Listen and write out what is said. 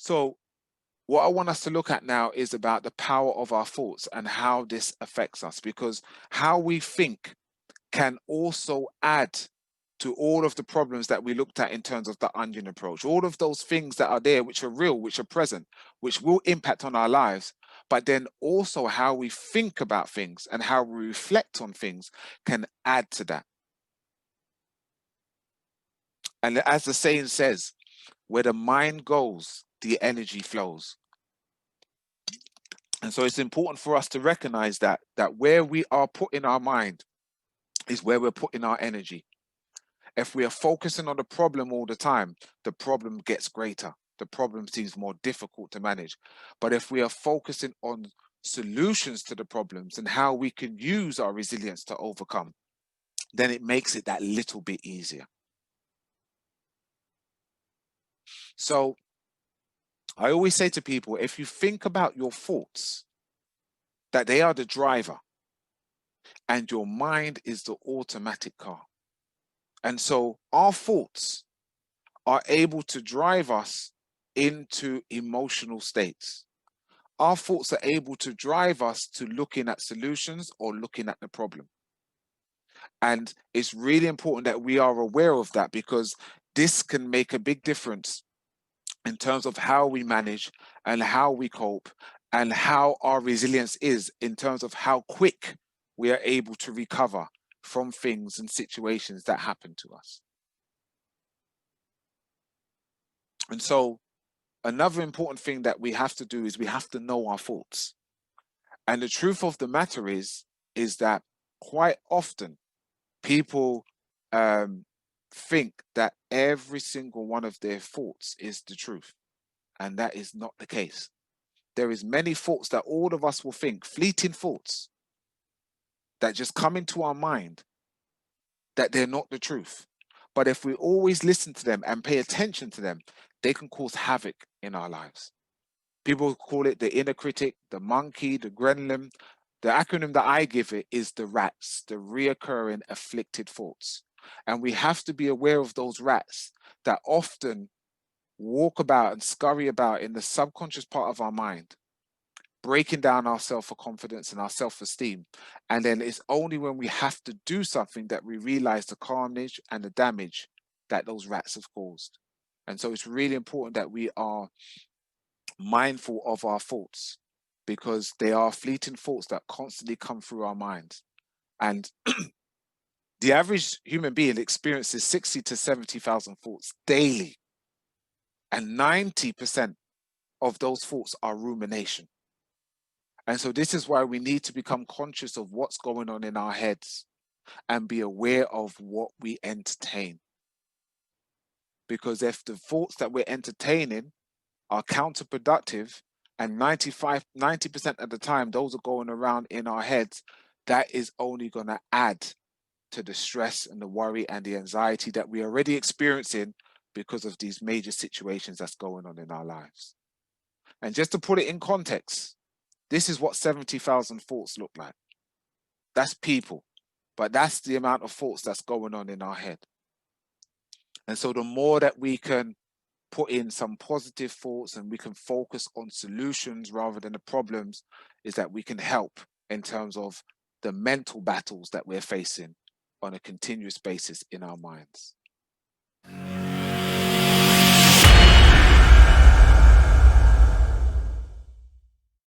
So what I want us to look at now is about the power of our thoughts and how this affects us, because how we think can also add to all of the problems that we looked at in terms of the onion approach. All of those things that are there, which are real, which are present, which will impact on our lives, but then also how we think about things and how we reflect on things can add to that. And as the saying says, where the mind goes, the energy flows. And so it's important for us to recognize that where we are putting our mind is where we're putting our energy. If we are focusing on the problem all the time, the problem gets greater. The problem seems more difficult to manage. But if we are focusing on solutions to the problems and how we can use our resilience to overcome, then it makes it that little bit easier. So I always say to people, if you think about your thoughts, that they are the driver and your mind is the automatic car. And so our thoughts are able to drive us into emotional states. Our thoughts are able to drive us to looking at solutions or looking at the problem. And it's really important that we are aware of that, because this can make a big difference in terms of how we manage and how we cope and how our resilience is in terms of how quick we are able to recover from things and situations that happen to us. And so another important thing that we have to do is we have to know our faults. And the truth of the matter is that quite often people think that every single one of their thoughts is the truth. And that is not the case. There is many thoughts that all of us will think, fleeting thoughts that just come into our mind, that they're not the truth. But if we always listen to them and pay attention to them, they can cause havoc in our lives. People call it the inner critic, the monkey, the gremlin. The acronym that I give it is the rats, the reoccurring afflicted thoughts. And we have to be aware of those rats that often walk about and scurry about in the subconscious part of our mind, breaking down our self-confidence and our self-esteem. And then it's only when we have to do something that we realize the carnage and the damage that those rats have caused. And so it's really important that we are mindful of our thoughts, because they are fleeting thoughts that constantly come through our minds. And the average human being experiences 60 to 70,000 thoughts daily. And 90% of those thoughts are rumination. And so this is why we need to become conscious of what's going on in our heads and be aware of what we entertain. Because if the thoughts that we're entertaining are counterproductive, and 90% of the time those are going around in our heads, that is only going to add to the stress and the worry and the anxiety that we're already experiencing because of these major situations that's going on in our lives. And just to put it in context, this is what 70,000 thoughts look like. That's people, but that's the amount of thoughts that's going on in our head. And so the more that we can put in some positive thoughts and we can focus on solutions rather than the problems, is that we can help in terms of the mental battles that we're facing on a continuous basis in our minds.